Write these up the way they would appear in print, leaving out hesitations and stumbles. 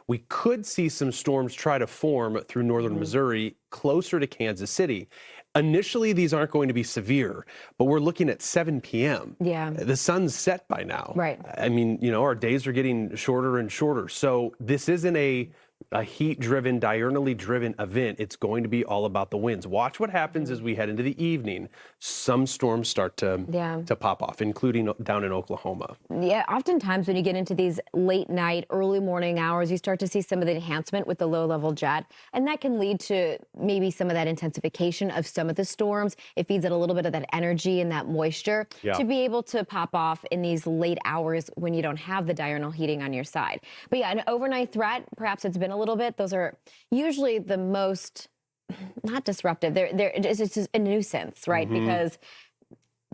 we could see some storms try to form through northern Missouri closer to Kansas City. Initially, these aren't going to be severe, but we're looking at 7 p.m. Yeah. The sun's set by now. Right. I mean, our days are getting shorter and shorter. So this isn't a heat-driven, diurnally driven event. It's going to be all about the winds. Watch what happens as we head into the evening. Some storms start to pop off, including down in Oklahoma. Yeah, oftentimes when you get into these late night, early morning hours, you start to see some of the enhancement with the low level jet, and that can lead to maybe some of that intensification of some of the storms. It feeds it a little bit of that energy and that moisture to be able to pop off in these late hours when you don't have the diurnal heating on your side. But yeah, an overnight threat, perhaps it's been a little bit. Those are usually the most, not disruptive. It's just a nuisance, right? Because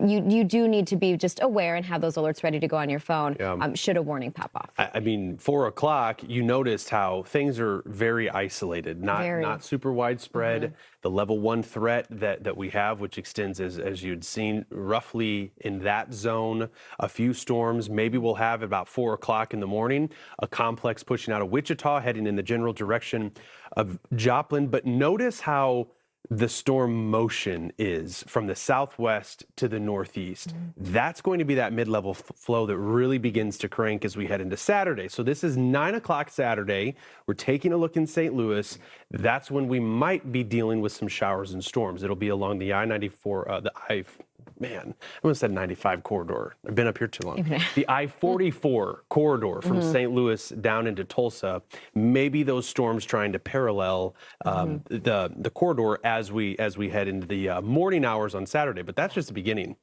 you do need to be just aware and have those alerts ready to go on your phone should a warning pop off. I mean, 4 o'clock, you noticed how things are very isolated, not super widespread. The level 1 threat that we have, which extends, as you'd seen, roughly in that zone, a few storms. Maybe we'll have about 4 o'clock in the morning, a complex pushing out of Wichita, heading in the general direction of Joplin. But notice how the storm motion is from the southwest to the northeast. That's going to be that mid-level flow that really begins to crank as we head into Saturday. So this is 9 o'clock Saturday. We're taking a look in St. Louis. That's when we might be dealing with some showers and storms. It'll be along the I-94, I almost said 95 corridor. I've been up here too long. The I-44 corridor from St. Louis down into Tulsa. Maybe those storms trying to parallel the corridor as we head into the morning hours on Saturday. But that's just the beginning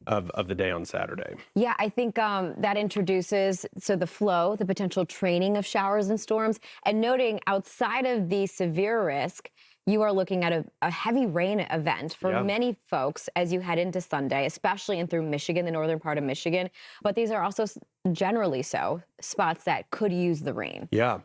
of the day on Saturday. Yeah, I think that introduces the flow, the potential training of showers and storms, and noting outside of the severe risk, you are looking at a heavy rain event for many folks as you head into Sunday, especially in through Michigan, the northern part of Michigan. But these are also generally spots that could use the rain. Yeah,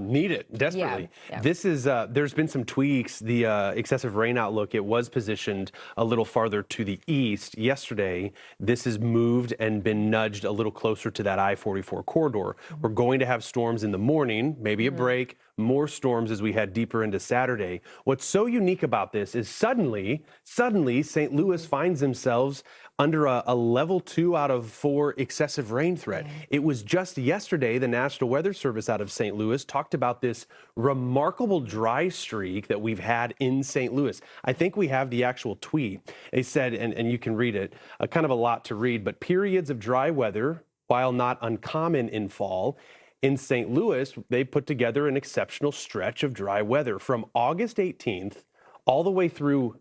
need it desperately. This is there's been some tweaks. The excessive rain outlook, it was positioned a little farther to the east yesterday. This has moved and been nudged a little closer to that I-44 corridor. We're going to have storms in the morning, maybe a break, more storms as we head deeper into Saturday. What's so unique about this is suddenly St. Louis finds themselves under a level 2 out of 4 excessive rain threat. It was just yesterday the National Weather Service out of St. Louis talked about this remarkable dry streak that we've had in St. Louis. I think we have the actual tweet. They said, and you can read it, kind of a lot to read, but periods of dry weather, while not uncommon in fall, in St. Louis, they put together an exceptional stretch of dry weather from August 18th all the way through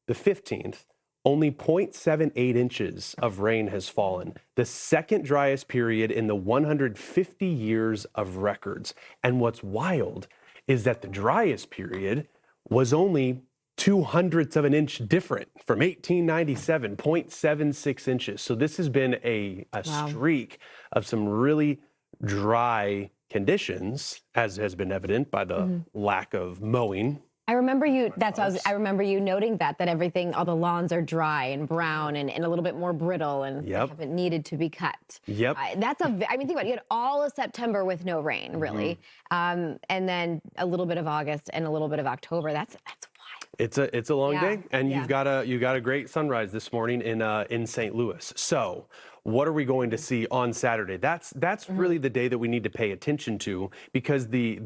the 15th. Only 0.78 inches of rain has fallen, the second driest period in the 150 years of records. And what's wild is that the driest period was only 0.02 of an inch different from 1897, 0.76 inches. So this has been a streak of some really dry conditions, as has been evident by the lack of mowing. I remember you. I remember you noting that everything, all the lawns are dry and brown and a little bit more brittle and haven't needed to be cut. Yep. I mean, think about it. You had all of September with no rain, really, and then a little bit of August and a little bit of October. That's wild. It's a long day, and you've got a great sunrise this morning in St. Louis. So what are we going to see on Saturday? That's really the day that we need to pay attention to, because the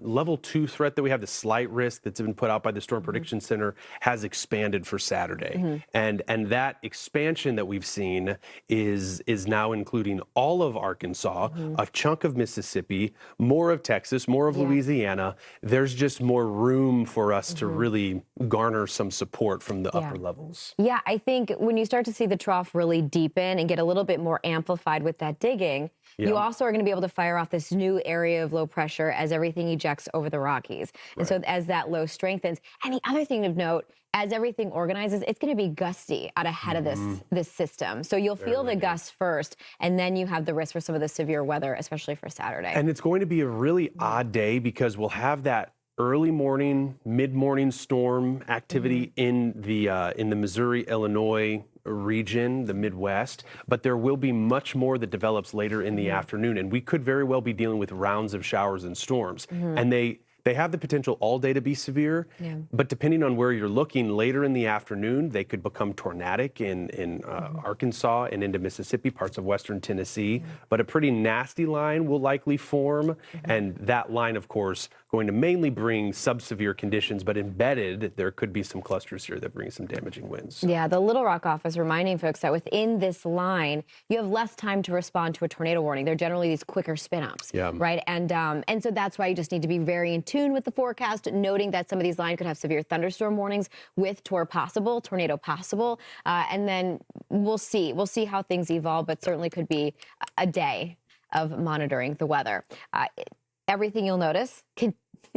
level 2 threat that we have, the slight risk that's been put out by the Storm Prediction Center, has expanded for Saturday. And that expansion that we've seen is now including all of Arkansas, a chunk of Mississippi, more of Texas, more of Louisiana. There's just more room for us to really garner some support from the upper levels. Yeah, I think when you start to see the trough really deepen and get a little bit more amplified with that digging, you also are going to be able to fire off this new area of low pressure as everything ejects over the Rockies. And so as that low strengthens, and the other thing to note, as everything organizes, it's going to be gusty out ahead of this system. So you'll feel the gusts first, and then you have the risk for some of the severe weather, especially for Saturday. And it's going to be a really odd day because we'll have that early morning, mid-morning storm activity in the Missouri, Illinois region, the Midwest, but there will be much more that develops later in the afternoon, and we could very well be dealing with rounds of showers and storms. And they have the potential all day to be severe, but depending on where you're looking, later in the afternoon, they could become tornadic in Arkansas and into Mississippi, parts of western Tennessee. But a pretty nasty line will likely form, and that line, of course, going to mainly bring sub-severe conditions, but embedded, there could be some clusters here that bring some damaging winds. Yeah, the Little Rock office reminding folks that within this line, you have less time to respond to a tornado warning. They're generally these quicker spin-ups, right? And so that's why you just need to be very in tune with the forecast, noting that some of these lines could have severe thunderstorm warnings with tornado possible, and then we'll see how things evolve, but certainly could be a day of monitoring the weather. Everything you'll notice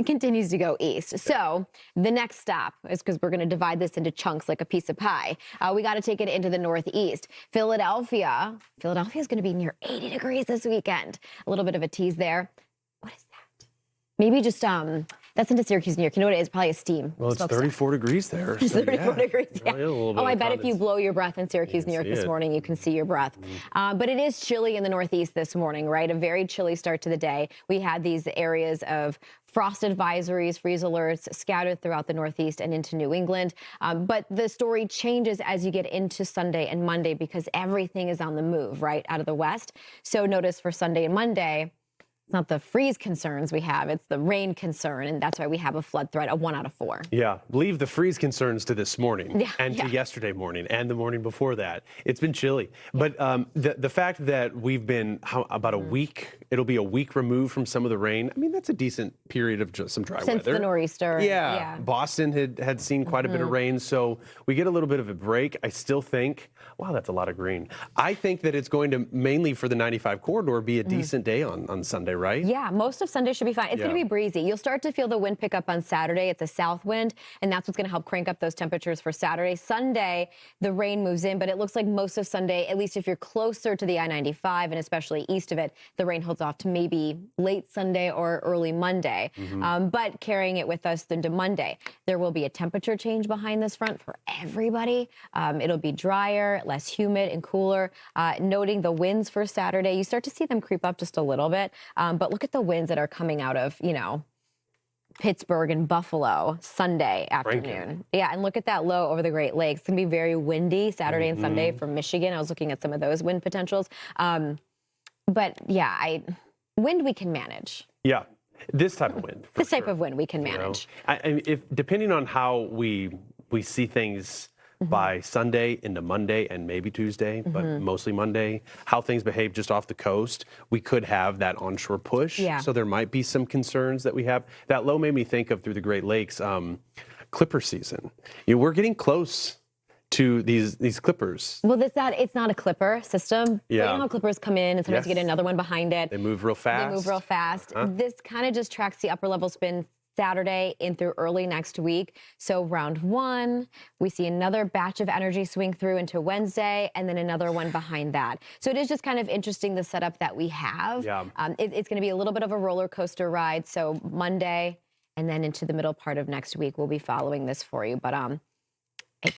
continues to go east. So the next stop is, because we're going to divide this into chunks like a piece of pie, we got to take it into the northeast. Philadelphia is going to be near 80 degrees this weekend. A little bit of a tease there. What is that? Maybe just that's into Syracuse, New York. You know what it is? Probably a steam. Well, it's 34 degrees there. It's 34 degrees. Yeah. Really I bet if you blow your breath in Syracuse, New York this morning, you can see your breath. But it is chilly in the Northeast this morning, right? A very chilly start to the day. We had these areas of frost advisories, freeze alerts scattered throughout the Northeast and into New England. But the story changes as you get into Sunday and Monday, because everything is on the move, right, out of the west. So notice for Sunday and Monday, it's not the freeze concerns we have, it's the rain concern, and that's why we have a flood threat, a 1 out of 4. Yeah, leave the freeze concerns to this morning to yesterday morning and the morning before that. It's been chilly. But the fact that we've been about a week, it'll be a week removed from some of the rain, I mean, that's a decent period of just some dry weather. Since the nor'easter. Yeah. Boston had seen quite a bit of rain, so we get a little bit of a break. I still think, wow, that's a lot of green. I think that it's going to, mainly for the 95 corridor, be a decent day on Sunday, right? Yeah, most of Sunday should be fine. It's going to be breezy. You'll start to feel the wind pick up on Saturday. It's a south wind, and that's what's going to help crank up those temperatures for Saturday. Sunday, the rain moves in, but it looks like most of Sunday, at least if you're closer to the I-95 and especially east of it, the rain holds off to maybe late Sunday or early Monday. But carrying it with us into Monday, there will be a temperature change behind this front for everybody. It'll be drier, less humid and cooler. Noting the winds for Saturday, you start to see them creep up just a little bit. But look at the winds that are coming out of, Pittsburgh and Buffalo Sunday afternoon. Yeah, and look at that low over the Great Lakes. It's going to be very windy Saturday and Sunday from Michigan. I was looking at some of those wind potentials. But yeah, wind we can manage. Yeah, this type of wind. This type of wind we can manage. If depending on how we see things by Sunday into Monday and maybe Tuesday, but mostly Monday, how things behave just off the coast, we could have that onshore push. Yeah. So there might be some concerns that we have. That low made me think of through the Great Lakes, clipper season. We're getting close to these clippers. Well, it's not a clipper system. Yeah. But you know how clippers come in and sometimes you get another one behind it. They move real fast. This kind of just tracks the upper level spin Saturday in through early next week. So round 1, we see another batch of energy swing through into Wednesday, and then another one behind that. So it is just kind of interesting, the setup that we have. Yeah. It's going to be a little bit of a roller coaster ride. So Monday and then into the middle part of next week, we'll be following this for you. But